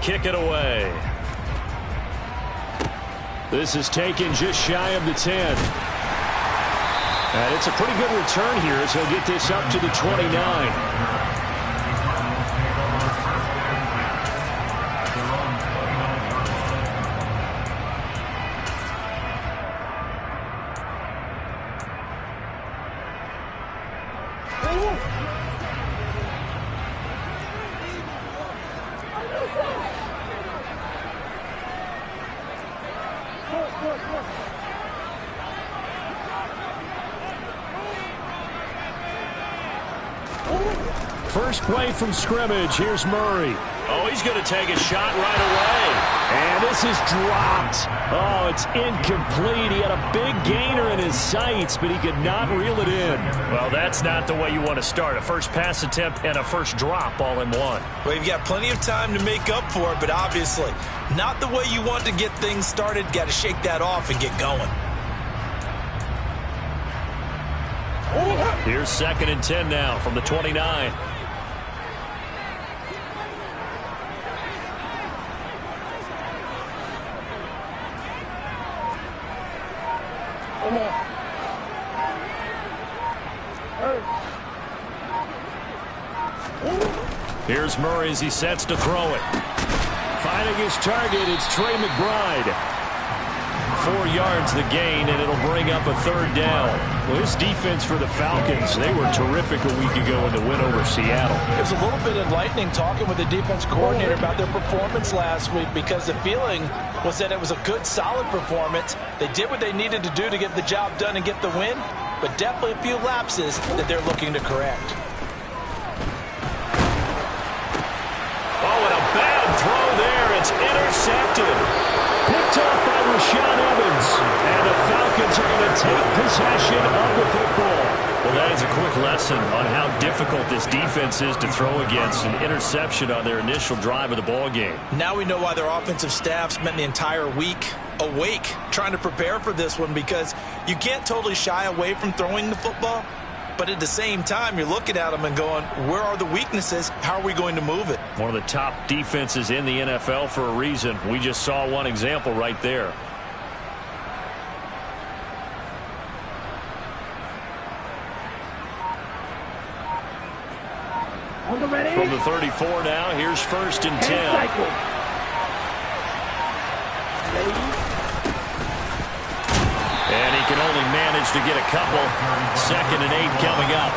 kick it away. This is taken just shy of the 10. And it's a pretty good return here as he'll get this up to the 29. First play from scrimmage. Here's Murray. Oh, he's going to take a shot right away. And this is dropped. Oh, it's incomplete. He had a big gainer in his sights, but he could not reel it in. Well, that's not the way you want to start. A first pass attempt and a first drop all in one. Well, you've got plenty of time to make up for it, but obviously not the way you want to get things started. Got to shake that off and get going. Here's 2nd and 10 now from the 29. Here's Murray as he sets to throw it. Finding his target, it's Trey McBride. 4 yards the gain, and it'll bring up a 3rd down. Well, this defense for the Falcons, they were terrific a week ago in the win over Seattle. It was a little bit enlightening talking with the defense coordinator about their performance last week, because the feeling was that it was a good, solid performance. They did what they needed to do to get the job done and get the win, but definitely a few lapses that they're looking to correct. Oh, and a bad throw there. It's intercepted. Picked off by Rashaan Evans. And the Falcons are going to take possession of the football. Well, that is a quick lesson on how difficult this defense is to throw against. An interception on their initial drive of the ball game. Now we know why their offensive staff spent the entire week awake trying to prepare for this one, because you can't totally shy away from throwing the football. But at the same time, you're looking at them and going, where are the weaknesses? How are we going to move it? One of the top defenses in the NFL for a reason. We just saw one example right there. From the 34 now, here's 1st and 10. And he can only manage to get a couple. 2nd and 8 coming up.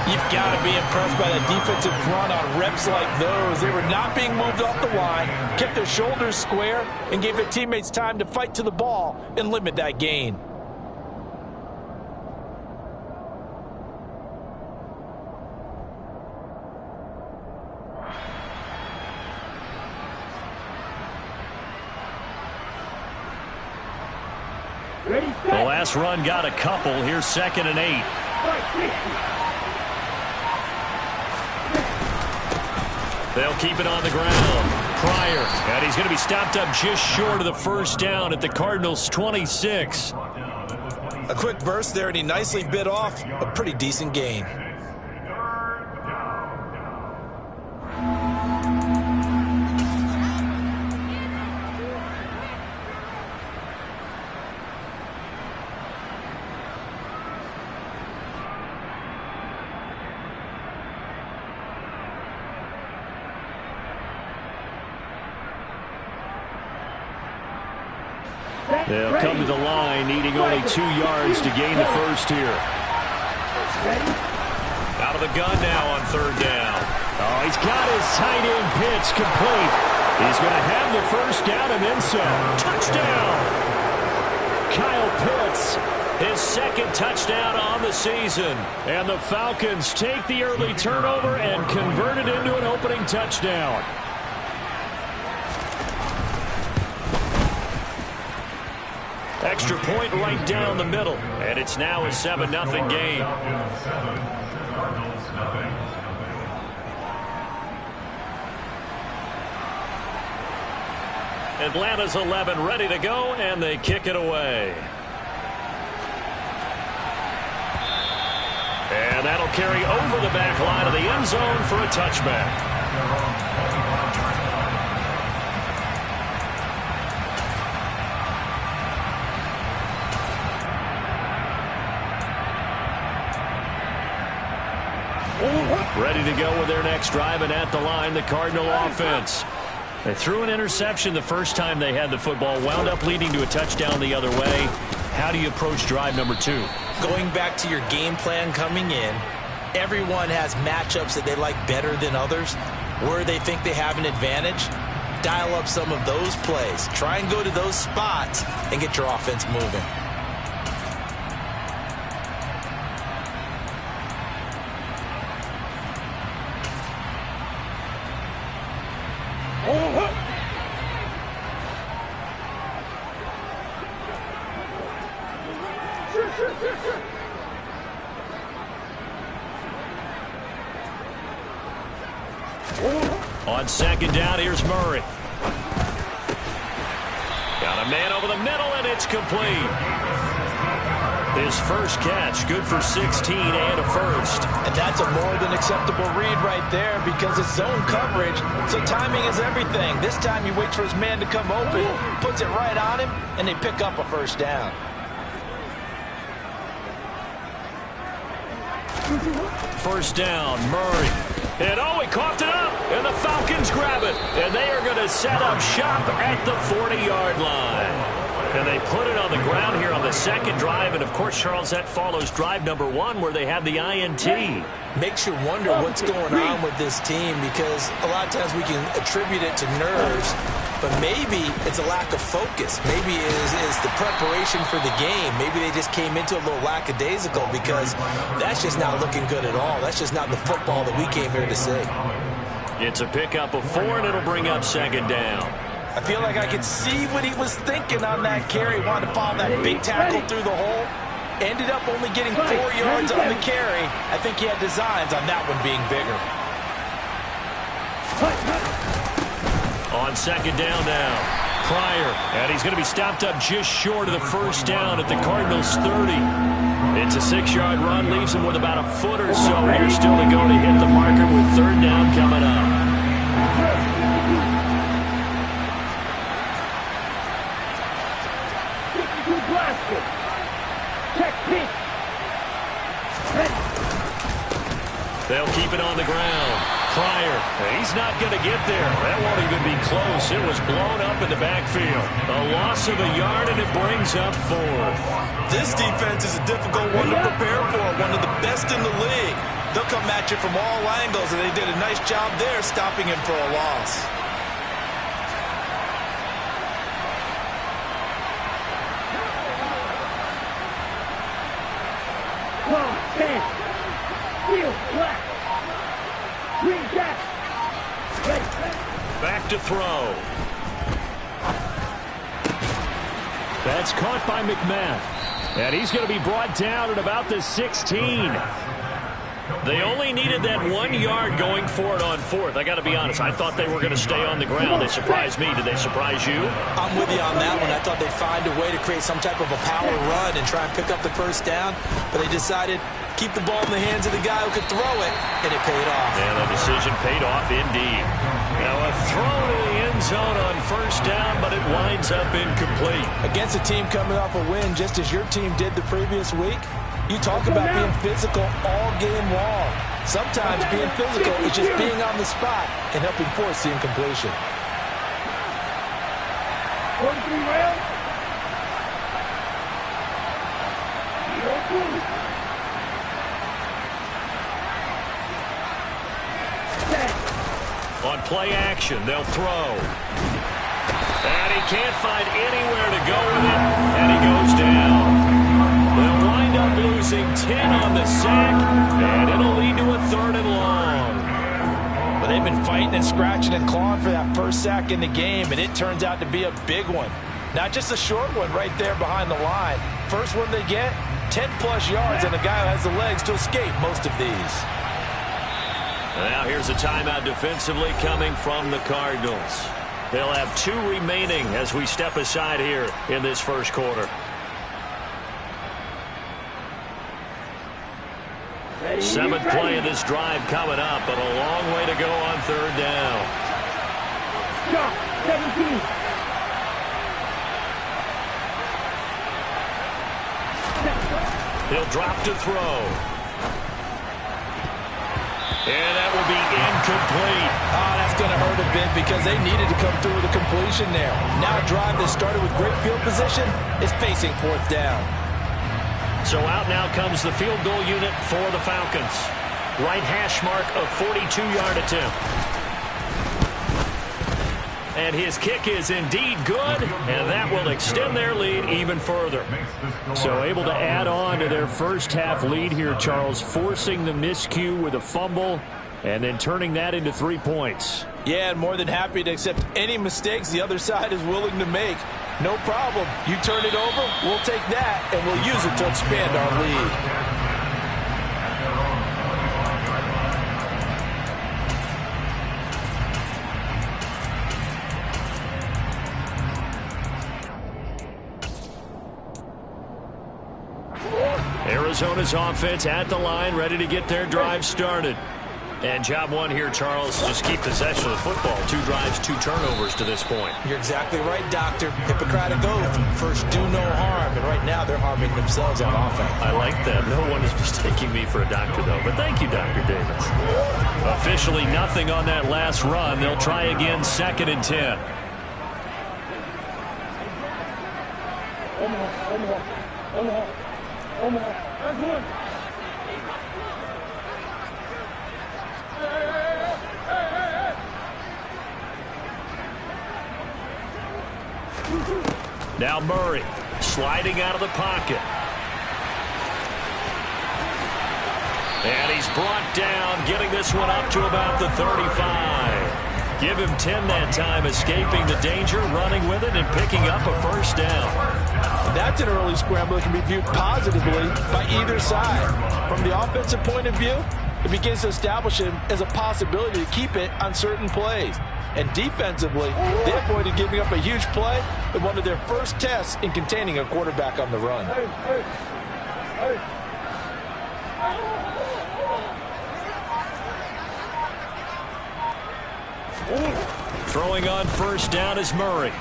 You've got to be impressed by the defensive front on reps like those. They were not being moved off the line, kept their shoulders square, and gave their teammates time to fight to the ball and limit that gain. The last run got a couple. Here's 2nd and 8. They'll keep it on the ground. Pryor, and he's going to be stopped up just short of the 1st down at the Cardinals' 26. A quick burst there, and he nicely bit off a pretty decent gain. They'll come to the line, needing only 2 yards to gain the 1st here. Out of the gun now on 3rd down. Oh, he's got his tight end pitch complete. He's going to have the 1st down and then some. Touchdown! Kyle Pitts, his 2nd touchdown on the season. And the Falcons take the early turnover and convert it into an opening touchdown. Extra point right down the middle. And it's now a 7-0 game. Atlanta's 11 ready to go, and they kick it away. And that'll carry over the back line of the end zone for a touchback. Ready to go with their next drive, and at the line, the Cardinal offense. They threw an interception the first time they had the football, wound up leading to a touchdown the other way. How do you approach drive number 2? Going back to your game plan coming in, everyone has matchups that they like better than others, where they think they have an advantage. Dial up some of those plays. Try and go to those spots and get your offense moving. On second down, here's Murray. Got a man over the middle, and it's complete. His first catch, good for 16 and a first. And that's a more than acceptable read right there because it's zone coverage, so timing is everything. This time he waits for his man to come open, puts it right on him, and they pick up a first down. First down, Murray. And oh, he coughed it up, and the Falcons grab it. And they are going to set up shop at the 40-yard line. And they put it on the ground here on the second drive. And, of course, Charles, that follows drive number 1 where they had the INT. Makes you wonder what's going on with this team because a lot of times we can attribute it to nerves, but maybe it's a lack of focus. Maybe it is the preparation for the game. Maybe they just came into a little lackadaisical because that's just not looking good at all. That's just not the football that we came here to see. It's a pickup of 4, and it'll bring up second down. I feel like I could see what he was thinking on that carry. He wanted to follow that big tackle through the hole. Ended up only getting 4 yards on the carry. I think he had designs on that one being bigger. On second down now, Pryor. And he's going to be stopped up just short of the first down at the Cardinals' 30. It's a 6-yard run, leaves him with about a foot or so here still to go to hit the marker with third down coming up. They'll keep it on the ground. Pryor, he's not going to get there. That won't even be close. It was blown up in the backfield. A loss of a yard, and it brings up 4th. This defense is a difficult one to prepare for, one of the best in the league. They'll come at you from all angles, and they did a nice job there stopping him for a loss. Back to throw. That's caught by McMahon. And he's going to be brought down at about the 16. They only needed that 1 yard going for it on 4th. I got to be honest, I thought they were going to stay on the ground. They surprised me. Did they surprise you? I'm with you on that one. I thought they'd find a way to create some type of a power run and try and pick up the first down, but they decided keep the ball in the hands of the guy who could throw it, and it paid off. And the decision paid off indeed. Now a throw to the end zone on first down, but it winds up incomplete. Against a team coming off a win, just as your team did the previous week, you talk about being physical all game long. Sometimes being physical is just being on the spot and helping force the incompletion. 43 rounds. On play action, they'll throw. And he can't find anywhere to go with it, and he goes down. They'll wind up losing 10 on the sack, and it'll lead to a 3rd and long. But they've been fighting and scratching and clawing for that first sack in the game, and it turns out to be a big one. Not just a short one right there behind the line. First one they get, 10-plus yards, and the guy who has the legs to escape most of these. Now here's a timeout defensively coming from the Cardinals. They'll have 2 remaining as we step aside here in this first quarter. Seventh play of this drive coming up, but a long way to go on third down. 17. He'll drop to throw. And that will be incomplete. Oh, that's going to hurt a bit because they needed to come through with a completion there. Now a drive that started with great field position is facing fourth down. So out now comes the field goal unit for the Falcons. Right hash mark of 42-yard attempt. And his kick is indeed good, and that will extend their lead even further. So able to add on to their first half lead here, Charles, forcing the miscue with a fumble and then turning that into 3 points. Yeah, and more than happy to accept any mistakes the other side is willing to make. No problem. You turn it over, we'll take that, and we'll use it to expand our lead. Arizona's offense at the line, ready to get their drive started. And job one here, Charles, just keep possession of the football. 2 drives, 2 turnovers to this point. You're exactly right, Doctor. Hippocratic oath. First, do no harm. And right now, they're harming themselves on offense. I like that. No one is mistaking me for a doctor, though. But thank you, Dr. Davis. Officially nothing on that last run. They'll try again, 2nd and 10. Now Murray sliding out of the pocket. And he's brought down, getting this one up to about the 35. Give him 10 that time, escaping the danger, running with it, and picking up a first down. That's an early scramble that can be viewed positively by either side. From the offensive point of view, it begins to establish him as a possibility to keep it on certain plays. And defensively, they avoided giving up a huge play in one of their first tests in containing a quarterback on the run. Throwing on first down is Murray.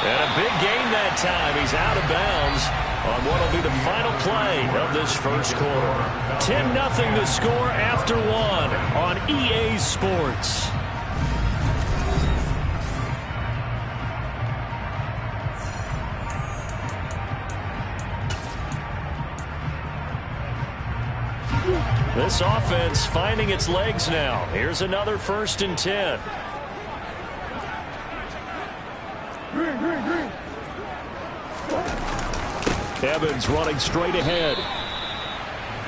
And a big gain that time. He's out of bounds on what will be the final play of this first quarter. 10-0 the score after 1 on EA Sports. This offense finding its legs now. Here's another 1st and 10. Evans running straight ahead.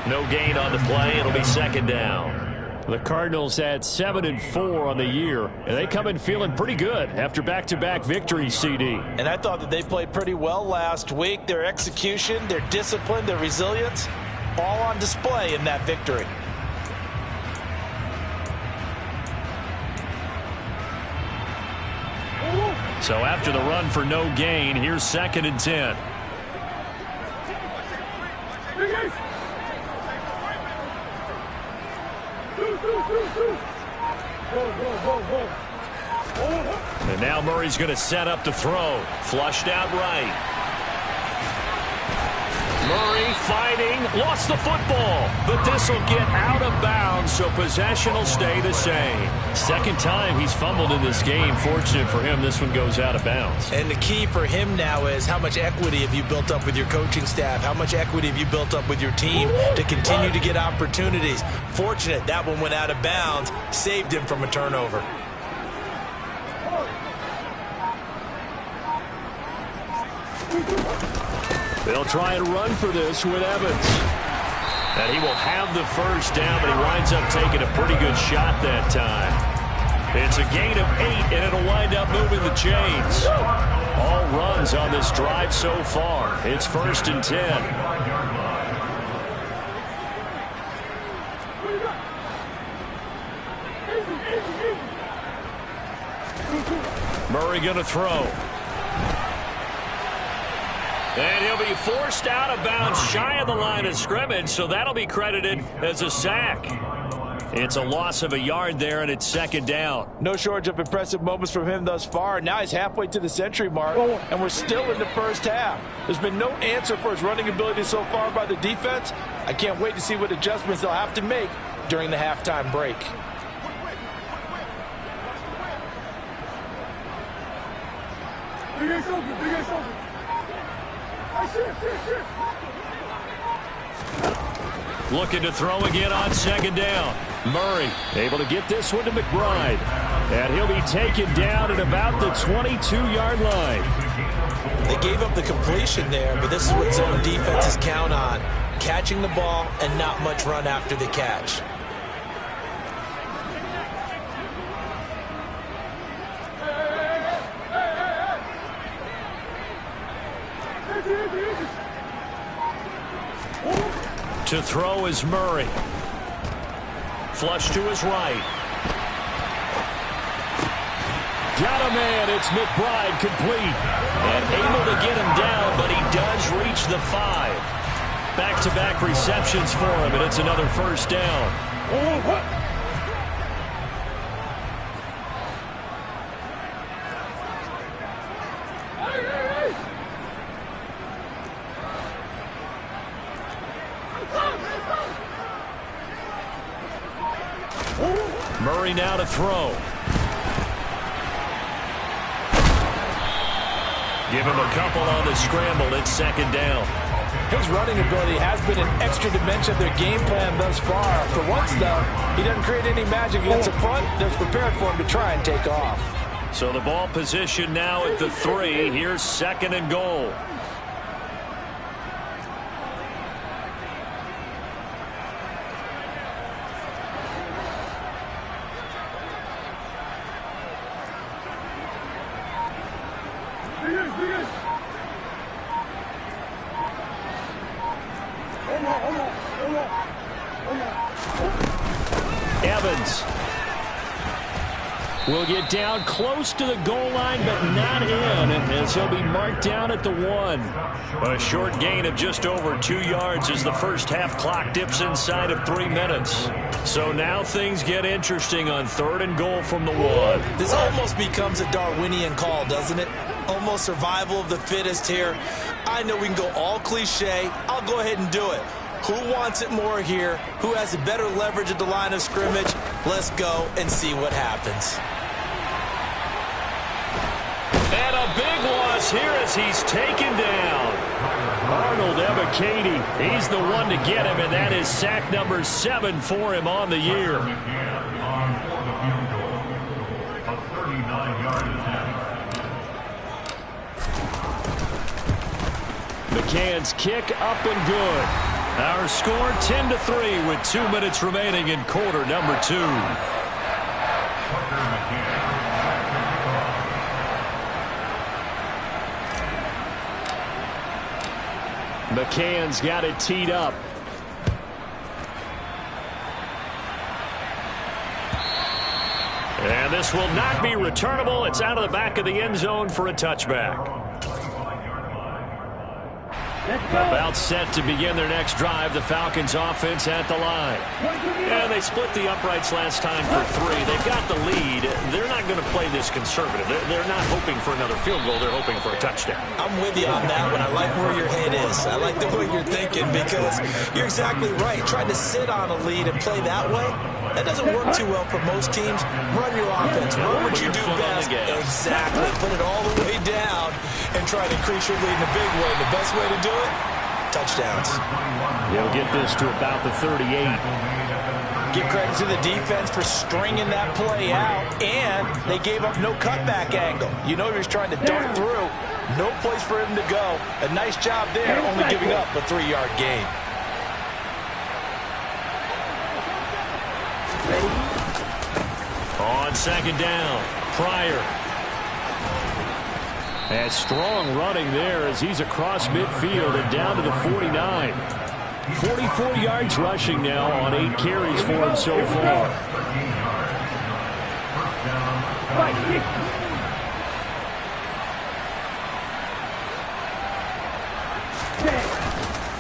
No gain on the play. It'll be 2nd down. The Cardinals had 7-4 on the year, and they come in feeling pretty good after back-to-back victories, CD. And I thought that they played pretty well last week. Their execution, their discipline, their resilience, all on display in that victory. So after the run for no gain, here's 2nd and 10. And now Murray's going to set up to throw. Flushed out right. Murray fighting, lost the football, but this will get out of bounds, so possession will stay the same. 2nd time he's fumbled in this game. Fortunate for him, this one goes out of bounds. And the key for him now is how much equity have you built up with your coaching staff? How much equity have you built up with your team to continue to get opportunities? Fortunate that one went out of bounds, saved him from a turnover. They'll try and run for this with Evans. And he will have the first down, but he winds up taking a pretty good shot that time. It's a gain of 8, and it'll wind up moving the chains. All runs on this drive so far. It's 1st and 10. Murray going to throw. And he'll be forced out of bounds shy of the line of scrimmage, so that'll be credited as a sack. It's a loss of a yard there, and it's second down. No shortage of impressive moments from him thus far. Now he's halfway to the century mark, and we're still in the first half. There's been no answer for his running ability so far by the defense. I can't wait to see what adjustments they'll have to make during the halftime break. Big ass open, big ass open. Looking to throw again on second down. Murray able to get this one to McBride. And he'll be taken down at about the 22-yard line. They gave up the completion there, but this is what zone defenses count on. Catching the ball and not much run after the catch. To throw is Murray. Flush to his right. Got a man. It's McBride complete. And able to get him down, but he does reach the 5. Back-to-back receptions for him, and it's another first down. Murray now to throw. Give him a couple on the scramble. It's second down. His running ability has been an extra dimension of their game plan thus far. For once, though, he doesn't create any magic against the front that's prepared for him to try and take off. So the ball position now at the 3. Here's second and goal. Evans will get down close to the goal line, but not in, as he'll be marked down at the 1. A short gain of just over 2 yards as the first half clock dips inside of 3 minutes. So now things get interesting on third and goal from the 1. This almost becomes a Darwinian call, doesn't it? Almost survival of the fittest here. I know we can go all cliche. I'll go ahead and do it. Who wants it more here? Who has a better leverage at the line of scrimmage? Let's go and see what happens. And a big loss here as he's taken down. Arnold Ebiketie, he's the one to get him, and that is sack number 7 for him on the year. McCann's kick up and good. Our score 10-3 with 2 minutes remaining in quarter number 2. McCann's got it teed up. And this will not be returnable. It's out of the back of the end zone for a touchback. About set to begin their next drive. The Falcons offense at the line. And they split the uprights last time for 3. They've got the lead. They're not going to play this conservative. They're not hoping for another field goal. They're hoping for a touchdown. I'm with you on that one. I like where your head is. I like the way you're thinking because you're exactly right. Trying to sit on a lead and play that way, that doesn't work too well for most teams. Run your offense. Run what you do best. Exactly. Put it all the way down and try to increase your lead in a big way. The best way to do it, touchdowns. They'll get this to about the 38. Give credit to the defense for stringing that play out, and they gave up no cutback angle. You know he was trying to dart through. No place for him to go. A nice job there, only giving up a 3-yard gain. On second down, Pryor. And strong running there as he's across midfield and down to the 49. 44 yards rushing now on 8 carries for him so far.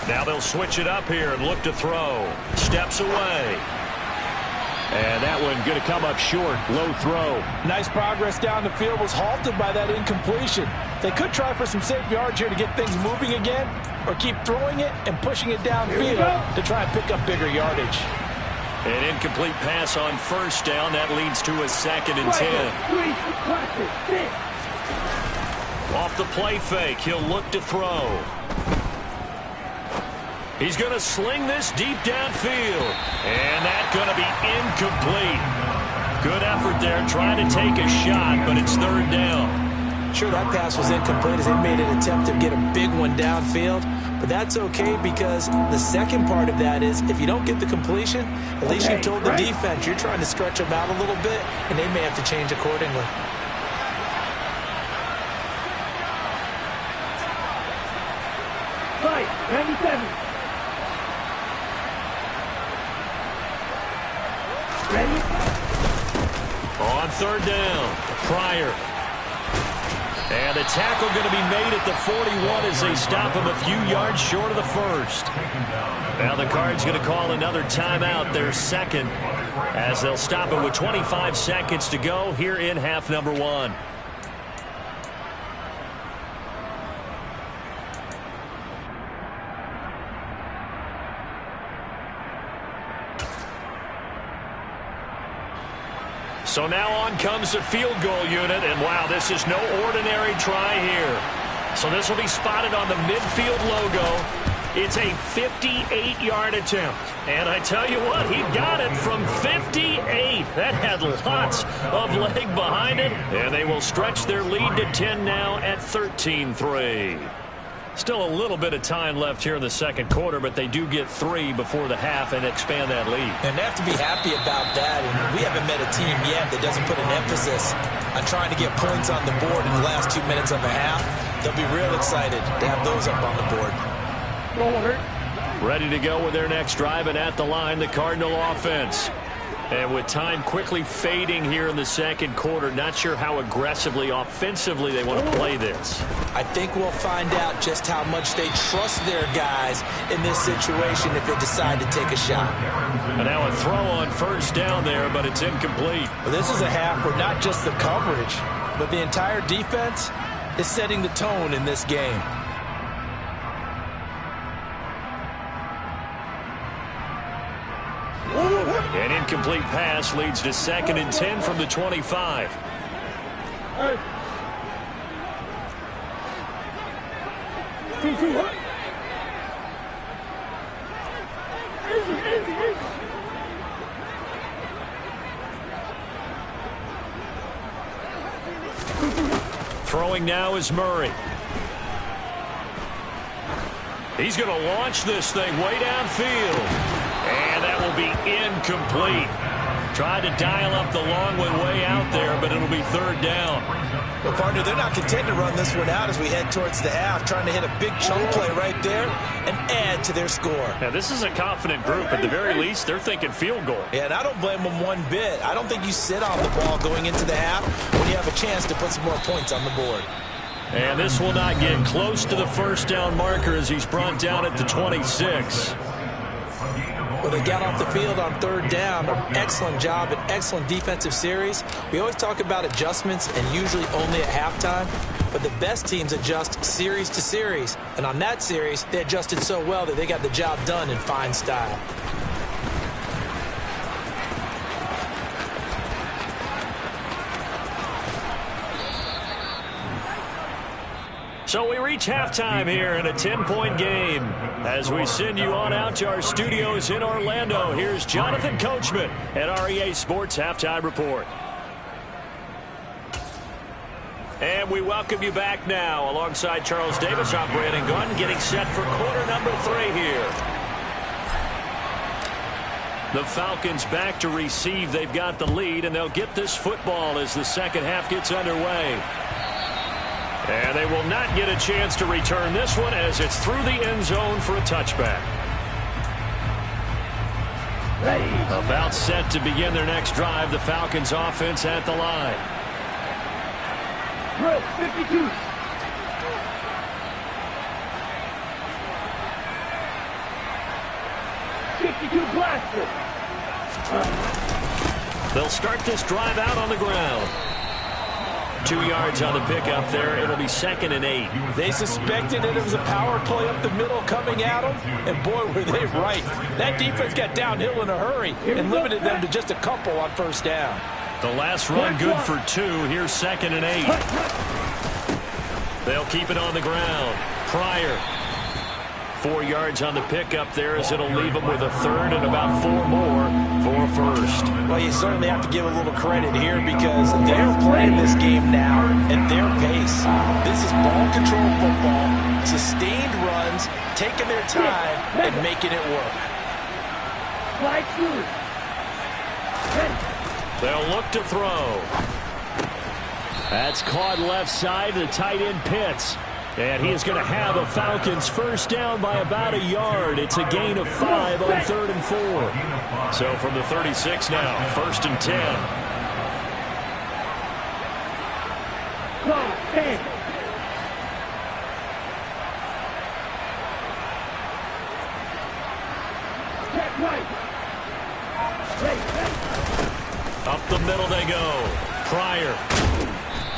Now they'll switch it up here and look to throw. Steps away. And that one going to come up short. Low throw. Nice progress down the field was halted by that incompletion. They could try for some safe yards here to get things moving again, or keep throwing it and pushing it downfield to try and pick up bigger yardage. An incomplete pass on first down. That leads to a 2nd and 10. Off the play fake, he'll look to throw. He's going to sling this deep downfield. And that's going to be incomplete. Good effort there, trying to take a shot, but it's 3rd down. Sure, that pass was incomplete as they made an attempt to get a big one downfield. But that's okay because the second part of that is if you don't get the completion, at least you've told the defense you're trying to stretch them out a little bit, and they may have to change accordingly. Right, 97. Ready? On 3rd down, Pryor. And the tackle going to be made at the 41 as they stop him a few yards short of the first. Now the Cards going to call another timeout, their 2nd, as they'll stop it with 25 seconds to go here in half number 1. So now on comes the field goal unit, and wow, this is no ordinary try here. So this will be spotted on the midfield logo. It's a 58-yard attempt. And I tell you what, he got it from 58. That had lots of leg behind it, and they will stretch their lead to 10 now at 13-3. Still a little bit of time left here in the 2nd quarter, but they do get 3 before the half and expand that lead. And they have to be happy about that. And we haven't met a team yet that doesn't put an emphasis on trying to get points on the board in the last 2 minutes of a half. They'll be real excited to have those up on the board. Ready to go with their next drive, and at the line, the Cardinal offense. And with time quickly fading here in the 2nd quarter, not sure how aggressively, offensively they want to play this. I think we'll find out just how much they trust their guys in this situation if they decide to take a shot. And now a throw on first down there, but it's incomplete. Well, this is a half where not just the coverage, but the entire defense is setting the tone in this game. An incomplete pass leads to 2nd and 10 from the 25. Throwing now is Murray. He's going to launch this thing way downfield. And that will be incomplete. Tried to dial up the long one way out there, but it'll be 3rd down. Well, partner, they're not content to run this one out as we head towards the half, trying to hit a big chunk play right there and add to their score. Now, this is a confident group. At the very least, they're thinking field goal. Yeah, and I don't blame them one bit. I don't think you sit on the ball going into the half when you have a chance to put some more points on the board. And this will not get close to the first down marker as he's brought down at the 26. Well, they got off the field on 3rd down. An excellent job, an excellent defensive series. We always talk about adjustments and usually only at halftime, but the best teams adjust series to series. And on that series, they adjusted so well that they got the job done in fine style. So we reach halftime here in a 10-point game. As we send you on out to our studios in Orlando, here's Jonathan Coachman at REA Sports Halftime Report. And we welcome you back now alongside Charles Davis. I'm Brandon Gunn getting set for quarter number 3 here. The Falcons back to receive. They've got the lead, and they'll get this football as the 2nd half gets underway. And they will not get a chance to return this one as it's through the end zone for a touchback. Ready. About set to begin their next drive, the Falcons offense at the line. Good, 52. Blaster. They'll start this drive out on the ground. 2 yards on the pickup there. It'll be 2nd and 8. They suspected it was a power play up the middle coming at them, and boy, were they right. That defense got downhill in a hurry and limited them to just a couple on 1st down. The last run good for 2. Here's 2nd and 8. They'll keep it on the ground. Pryor. 4 yards on the pickup there as it'll leave them with a 3rd and about 4 more for a 1st. Well, you certainly have to give a little credit here because they're playing this game now at their pace. This is ball control football, sustained runs, taking their time and making it work. They'll look to throw. That's caught left side to the tight end Pitts. And he is going to have a Falcons 1st down by about a yard. It's a gain of 5 on 3rd and 4. So from the 36 now, 1st and 10. Up the middle they go. Pryor.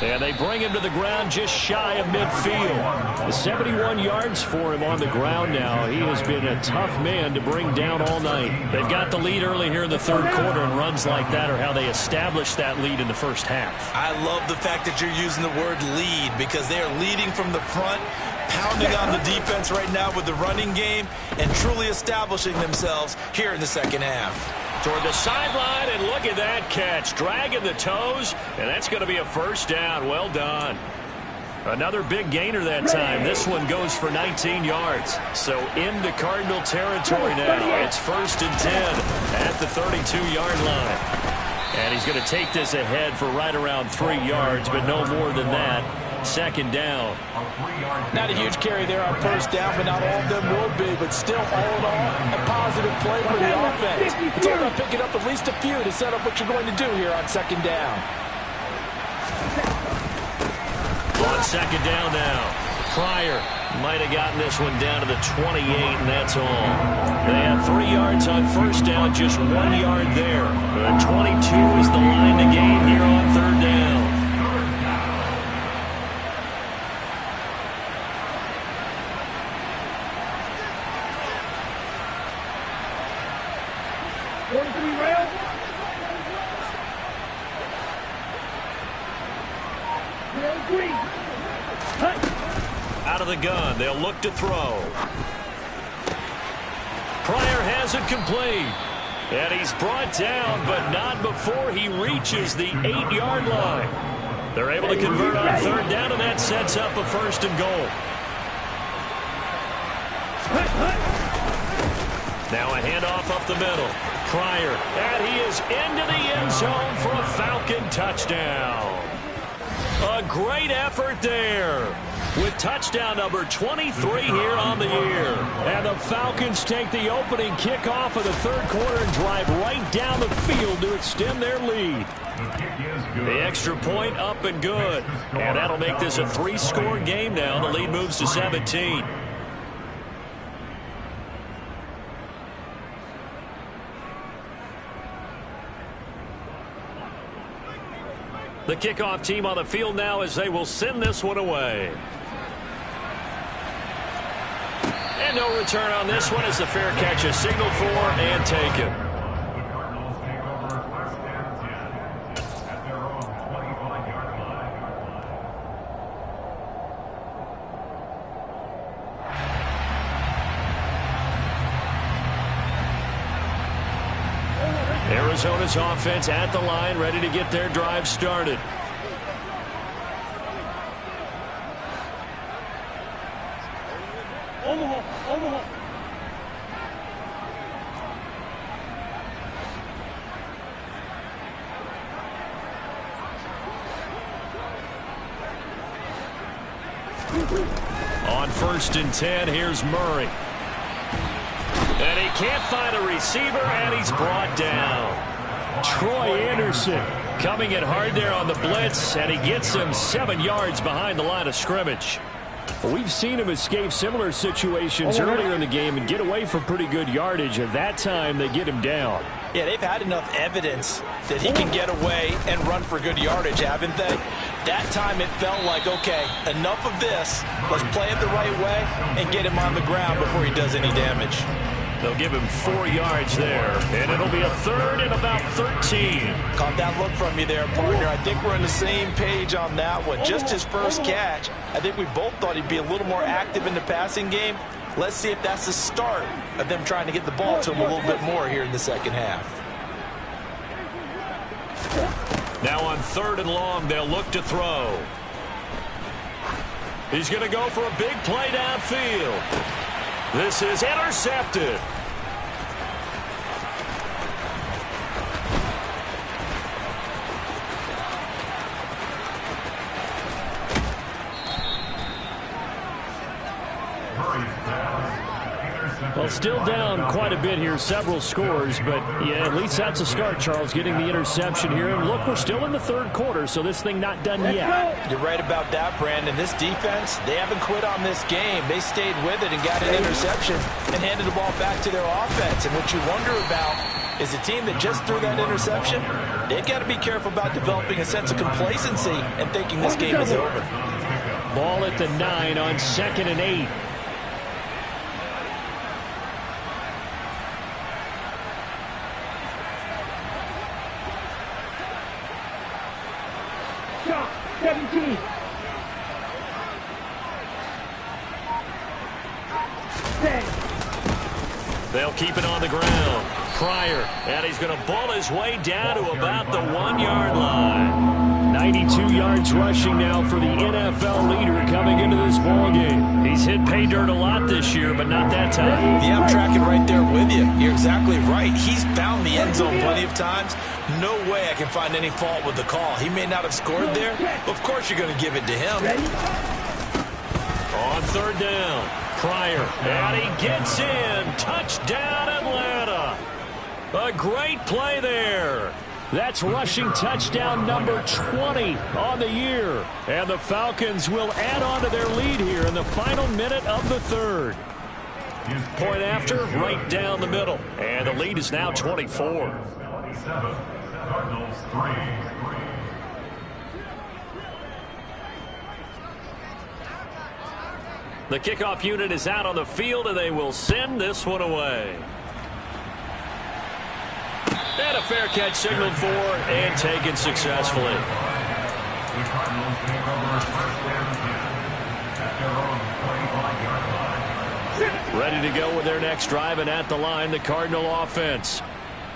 And they bring him to the ground just shy of midfield. 71 yards for him on the ground now. He has been a tough man to bring down all night. They've got the lead early here in the 3rd quarter, and runs like that are how they establish that lead in the 1st half. I love the fact that you're using the word lead because they are leading from the front, pounding on the defense right now with the running game, and truly establishing themselves here in the 2nd half. Toward the sideline, and look at that catch. Dragging the toes, and that's going to be a 1st down. Well done. Another big gainer that time. This one goes for 19 yards. So into Cardinal territory now. It's 1st and 10 at the 32-yard line. And he's going to take this ahead for right around 3 yards, but no more than that. 2nd down. Not a huge carry there on 1st down, but not all of them will be. But still, all in all, a positive play for the offense. It's all about picking up at least a few to set up what you're going to do here on 2nd down. On 2nd down now. Pryor might have gotten this one down to the 28, and that's all. They had 3 yards on 1st down, just 1 yard there. 22 is the line to gain here on 3rd down. Out of the gun, they'll look to throw. Pryor has it complete. And he's brought down, but not before he reaches the 8-yard line. They're able to convert on 3rd down, and that sets up a 1st and goal. Now a handoff up the middle. Pryor, and he is into the end zone for a Falcon touchdown. A great effort there with touchdown number 23 here on the year. And the Falcons take the opening kickoff of the 3rd quarter and drive right down the field to extend their lead. The extra point up and good. And that'll make this a 3-score game now. The lead moves to 17. The kickoff team on the field now as they will send this one away. And no return on this one as the fair catch is signaled for and taken. Arizona's offense at the line, ready to get their drive started. On 1st and 10, here's Murray. And he can't find a receiver, and he's brought down. Troy Anderson coming in hard there on the blitz, and he gets him 7 yards behind the line of scrimmage. We've seen him escape similar situations earlier in the game and get away from pretty good yardage. At that time, they get him down. Yeah, they've had enough evidence that he can get away and run for good yardage, haven't they? That time it felt like, okay, enough of this. Let's play it the right way and get him on the ground before he does any damage. They'll give him 4 yards there, and it'll be a 3rd and about 13. Caught that look from you there, partner. I think we're on the same page on that one. Just his first catch. I think we both thought he'd be a little more active in the passing game. Let's see if that's the start of them trying to get the ball to him a little bit more here in the second half. Now on 3rd and long, they'll look to throw. He's going to go for a big play downfield. This is intercepted. Well, still down quite a bit here, several scores, but yeah, at least that's a start, Charles, getting the interception here. And look, we're still in the 3rd quarter, so this thing not done yet. You're right about that, Brandon. This defense, they haven't quit on this game. They stayed with it and got an interception and handed the ball back to their offense. And what you wonder about is a team that just threw that interception, they've got to be careful about developing a sense of complacency and thinking this game is over. Ball at the 9 on 2nd and 8. They'll keep it on the ground. Pryor, and he's going to ball his way down to about the 1-yard line. 92 yards rushing now for the NFL leader coming into this ballgame. He's hit pay dirt a lot this year, but not that time. Yeah, I'm tracking right there with you. You're exactly right. He's found the end zone plenty of times. No way I can find any fault with the call. He may not have scored there, but of course you're going to give it to him. On 3rd down, Pryor, and he gets in. Touchdown, Atlanta. A great play there. That's rushing touchdown number 20 on the year. And the Falcons will add on to their lead here in the final minute of the 3rd. Point after, right down the middle. And the lead is now 24. Cardinals 3. The kickoff unit is out on the field, and they will send this one away. And a fair catch signaled for and taken successfully. The Cardinals take over 1st and 10 at their own 25-yard line. Ready to go with their next drive, and at the line, the Cardinal offense.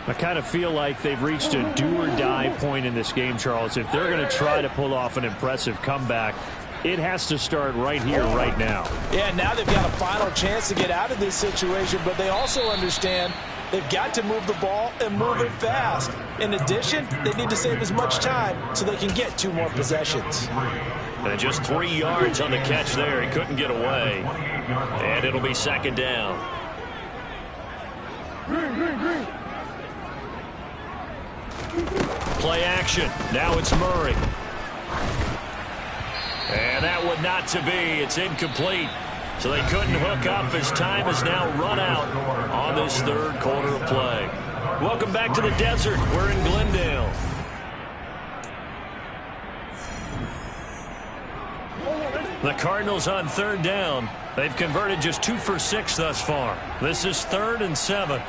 I kind of feel like they've reached a do-or-die point in this game, Charles. If they're going to try to pull off an impressive comeback, it has to start right here, right now. Yeah, now they've got a final chance to get out of this situation, but they also understand they've got to move the ball and move it fast. In addition, they need to save as much time so they can get 2 more possessions. And just 3 yards on the catch there. He couldn't get away. And it'll be 2nd down. Play action. Now it's Murray. And that would not to be. It's incomplete. So they couldn't hook up as time has now run out on this 3rd quarter of play. Welcome back to the desert. We're in Glendale. The Cardinals on 3rd down. They've converted just 2 for 6 thus far. This is 3rd and 7.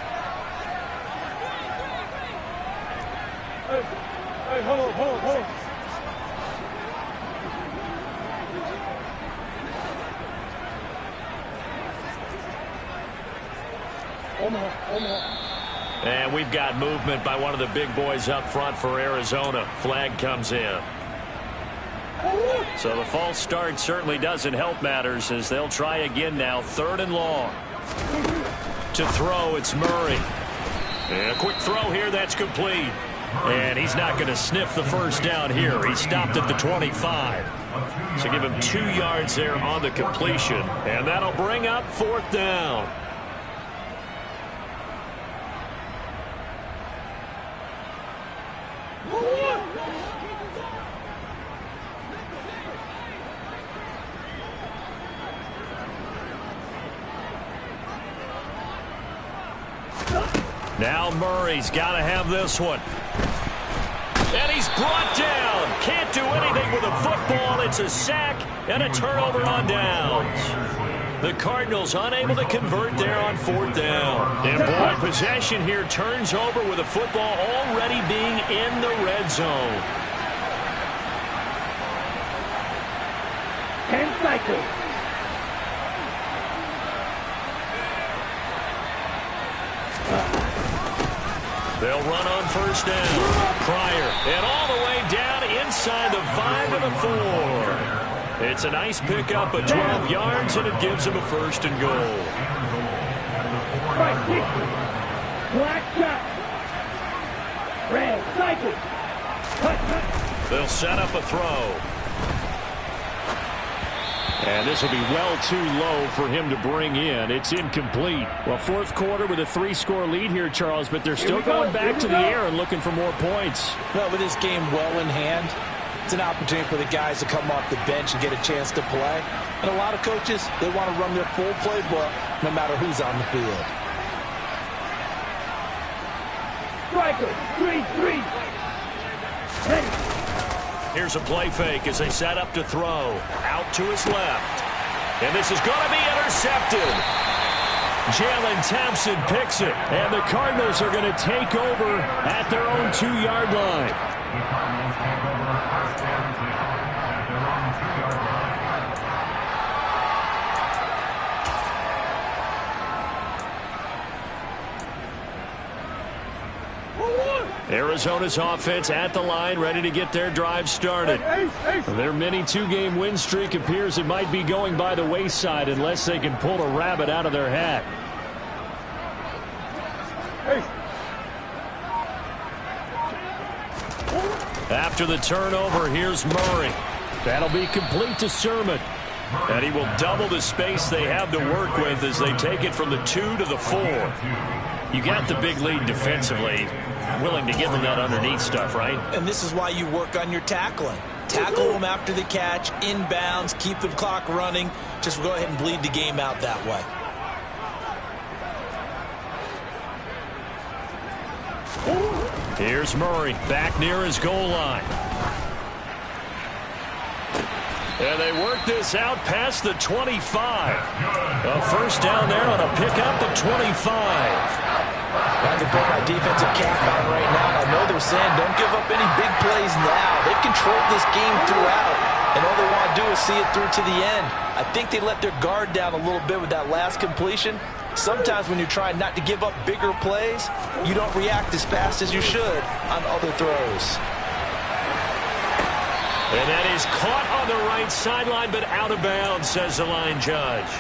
Hey, hold on. And we've got movement by one of the big boys up front for Arizona. Flag comes in. So the false start certainly doesn't help matters as they'll try again now. 3rd and long. To throw, it's Murray. And a quick throw here, that's complete. And he's not going to sniff the first down here. He stopped at the 25. So give him 2 yards there on the completion. And that'll bring up 4th down. Now Murray's got to have this one. And he's brought down. Can't do anything with a football. It's a sack and a turnover on downs. The Cardinals unable to convert there on 4th down. And boy, possession here turns over with the football already being in the red zone. 10 cycles. They'll run on 1st down. Pryor, and all the way down inside the 5 and the 4. It's a nice pickup of 12 yards, and it gives them a 1st and goal. Right, black shot. Red cycle. Cut. They'll set up a throw. And this will be well too low for him to bring in. It's incomplete. Well, 4th quarter with a 3-score lead here, Charles, but they're still going back to the air and looking for more points. Well, with this game well in hand, it's an opportunity for the guys to come off the bench and get a chance to play. And a lot of coaches, they want to run their full playbook no matter who's on the field. Striker, 3-3. Ready. Here's a play fake as they set up to throw. Out to his left. And this is going to be intercepted. Jalen Thompson picks it. And the Cardinals are going to take over at their own 2-yard line. The Cardinals take over 1st and 10 at their own 2-yard line. Arizona's offense at the line, ready to get their drive started. Their mini 2-game win streak appears it might be going by the wayside unless they can pull a rabbit out of their hat. After the turnover, here's Murray. That'll be complete to Sermon. And he will double the space they have to work with as they take it from the 2 to the 4. You got the big lead defensively. Willing to give them that underneath stuff, right? And this is why you work on your tackling. Tackle them after the catch, inbounds, keep the clock running. Just go ahead and bleed the game out that way. Here's Murray back near his goal line. And they work this out past the 25. A 1st down there on a pickup at 25. I can put my defensive cap on right now, and I know they're saying don't give up any big plays now. They've controlled this game throughout, and all they want to do is see it through to the end. I think they let their guard down a little bit with that last completion. Sometimes when you're trying not to give up bigger plays, you don't react as fast as you should on other throws. And that is caught on the right sideline, but out of bounds, says the line judge.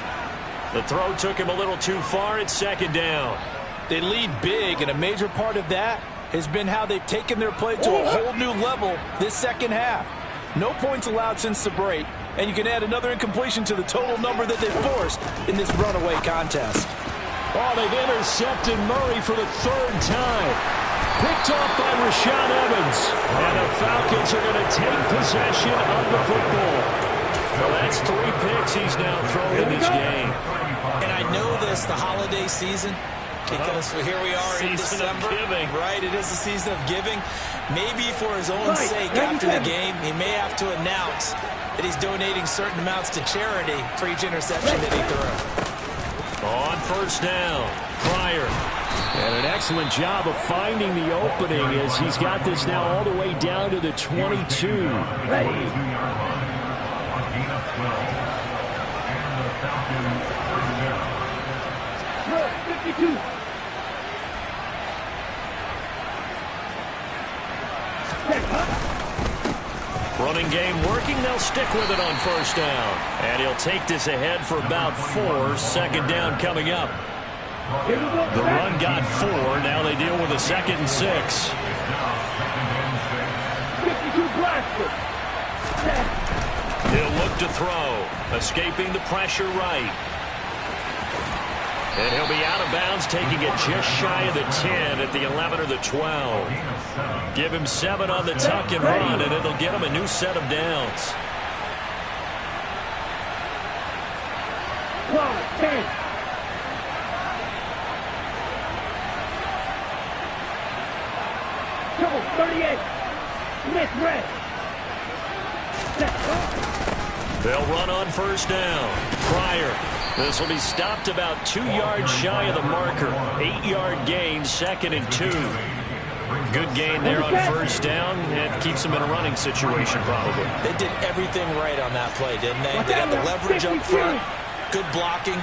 The throw took him a little too far. It's 2nd down. They lead big, and a major part of that has been how they've taken their play to a whole new level this 2nd half. No points allowed since the break, and you can add another incompletion to the total number that they've forced in this runaway contest. Oh, they've intercepted Murray for the 3rd time. Picked off by Rashaan Evans. And the Falcons are going to take possession of the football. Well, that's 3 picks he's now thrown in this game. And I know this, the holiday season, because here we are in December. Right, it is the season of giving. Maybe for his own sake after the game, he may have to announce that he's donating certain amounts to charity for each interception that he threw. On 1st down, Pryor. And an excellent job of finding the opening as he's got this now all the way down to the 22. Ready. 52. Running game working. They'll stick with it on 1st down. And he'll take this ahead for about 4. 2nd down coming up. The run got 4. Now they deal with a 2nd and 6. 52 blaster. He'll look to throw. Escaping the pressure right. And he'll be out of bounds, taking it just shy of the 10 at the 11 or the 12. Give him 7 on the tuck and run, and it'll get him a new set of downs. 12, 10. They'll run on first down. Pryor. This will be stopped about 2 yards shy of the marker. 8-yard gain, 2nd and 2. Good gain there on first down, and keeps them in a running situation probably. They did everything right on that play, didn't they? They got the leverage up front, good blocking,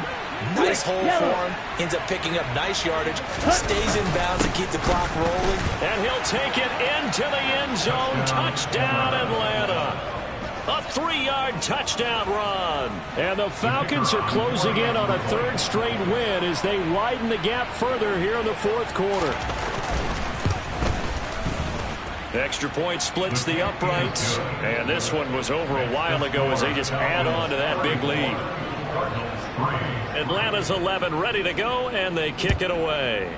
nice hole for him, ends up picking up nice yardage, stays in bounds and keep the clock rolling. And he'll take it into the end zone. Touchdown, Atlanta. A 3-yard touchdown run. And the Falcons are closing in on a 3rd straight win as they widen the gap further here in the 4th quarter. Extra point splits the uprights. And this one was over a while ago as they just add on to that big lead. Atlanta's 11 ready to go, and they kick it away.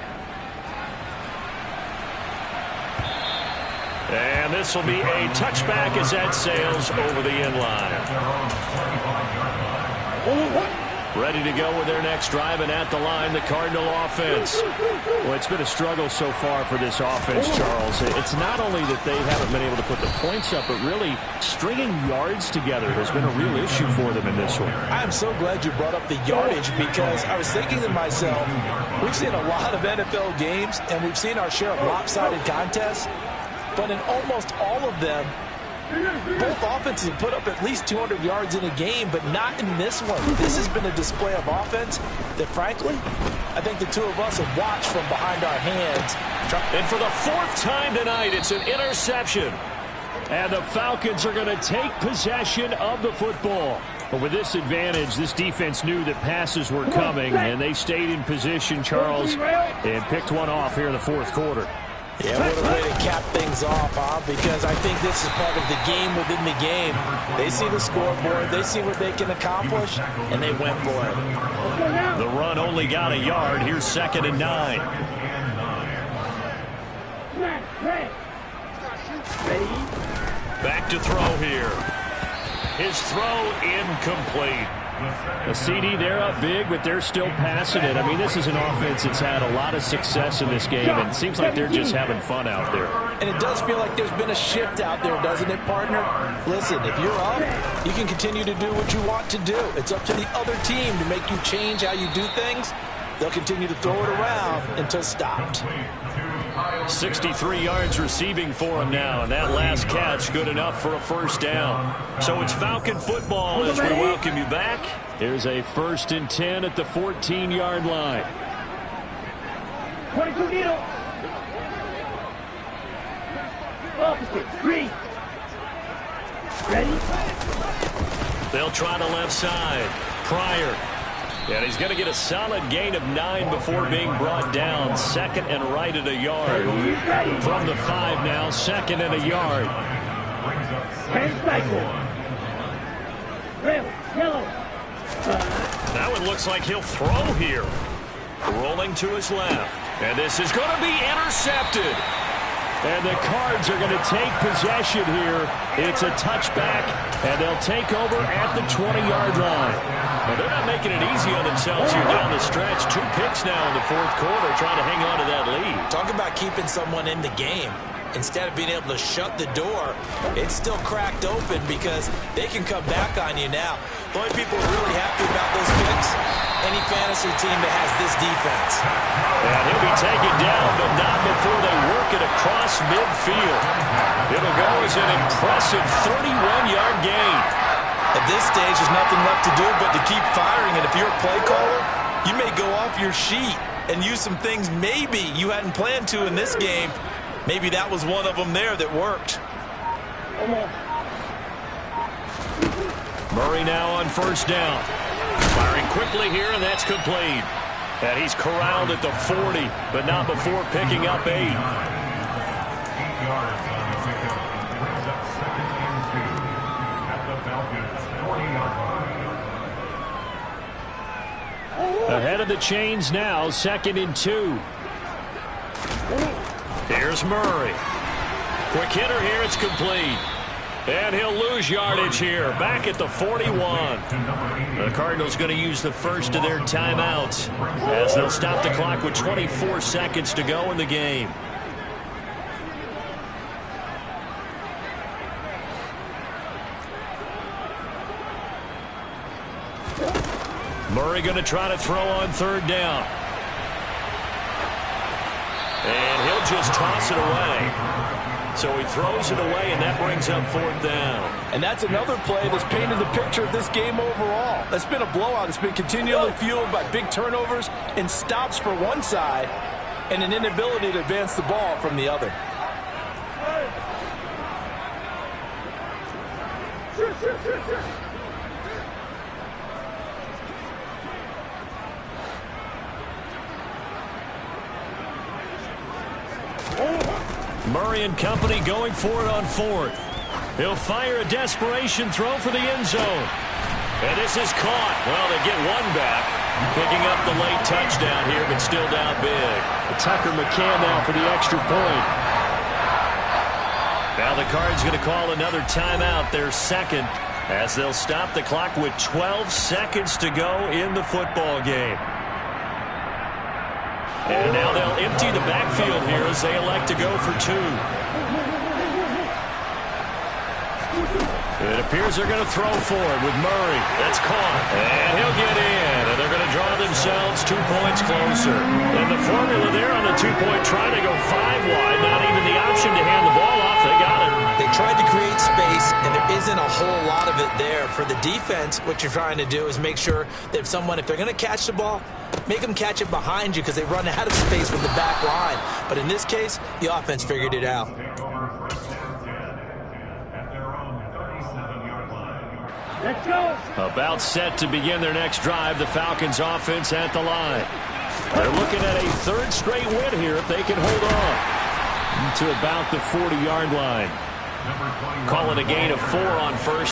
And this will be a touchback as that sails over the end line. Ready to go with their next drive, and at the line, the Cardinal offense. Well, it's been a struggle so far for this offense, Charles. It's not only that they haven't been able to put the points up, but really stringing yards together has been a real issue for them in this one. I'm so glad you brought up the yardage, because I was thinking to myself, we've seen a lot of NFL games, and we've seen our share of lopsided contests, but in almost all of them, both offenses have put up at least 200 yards in a game, but not in this one. This has been a display of offense that, frankly, I think the two of us have watched from behind our hands. And for the 4th time tonight, it's an interception. And the Falcons are going to take possession of the football. But with this advantage, this defense knew that passes were coming, and they stayed in position, Charles, and picked one off here in the 4th quarter. Yeah, what a way to cap things off, huh? Because I think this is part of the game within the game. They see the scoreboard, they see what they can accomplish, and they went for it. The run only got a yard. Here's 2nd and 9. Back to throw here. His throw incomplete. The CD, they're up big, but they're still passing it. I mean, this is an offense that's had a lot of success in this game, and it seems like they're just having fun out there. And it does feel like there's been a shift out there, doesn't it, partner? Listen, if you're up, you can continue to do what you want to do. It's up to the other team to make you change how you do things. They'll continue to throw it around until stopped. 63 yards receiving for him now, and that last catch good enough for a first down. So it's Falcon football as we welcome you back. Here's a 1st and 10 at the 14-yard line. 22 needle. Opposite. 3. Ready? They'll try the left side. Pryor. And he's going to get a solid gain of 9 before being brought down. 2nd and right at a yard. From the 5 now, 2nd and a yard. Now it looks like he'll throw here. Rolling to his left. And this is going to be intercepted. And the Cards are going to take possession here. It's a touchback, and they'll take over at the 20-yard line. Well, they're not making it easy on themselves here down the stretch. 2 picks now in the 4th quarter, trying to hang on to that lead. Talk about keeping someone in the game. Instead of being able to shut the door, it's still cracked open because they can come back on you now. The only people really happy about those picks, any fantasy team that has this defense. And he'll be taken down, but not before they work it across midfield. It'll go as an impressive 31-yard gain. At this stage, there's nothing left to do but to keep firing. And if you're a play caller, you may go off your sheet and use some things maybe you hadn't planned to in this game. Maybe that was one of them there that worked. Murray now on first down. Firing quickly here, and that's complete. And he's corralled at the 40, but not before picking up 8. 8 yards on the pickup. Brings up 2nd and 2 at the Falcons' 40-yard line. Ahead of the chains now, 2nd and 2. Here's Murray. Quick hitter here, it's complete. And he'll lose yardage here, back at the 41. The Cardinals going to use the first of their timeouts as they'll stop the clock with 24 seconds to go in the game. Murray going to try to throw on third down. And he'll just toss it away. So he throws it away, and that brings up fourth down. And that's another play that's painted the picture of this game overall. It's been a blowout. It's been continually fueled by big turnovers and stops for one side and an inability to advance the ball from the other. Murray and company going for it on fourth. He'll fire a desperation throw for the end zone. And this is caught. Well, they get one back. Picking up the late touchdown here, but still down big. Tucker McCann now for the extra point. Now the Cards going to call another timeout, their second, as they'll stop the clock with 12 seconds to go in the football game. And now they'll empty the backfield here as they elect to go for two. It appears they're going to throw for it with Murray. That's caught. And he'll get in. And they're going to draw themselves 2 points closer. And the formula there on the 2-point try to go 5 wide. Not even the option to hand the ball off. They got it. They tried to create space, and there isn't a whole lot of it there. For the defense, what you're trying to do is make sure that if they're going to catch the ball, make them catch it behind you because they run out of space with the back line. But in this case, the offense figured it out. About set to begin their next drive, the Falcons offense at the line. They're looking at a third straight win here if they can hold on to about the 40-yard line. Call it a gain of 4 on first.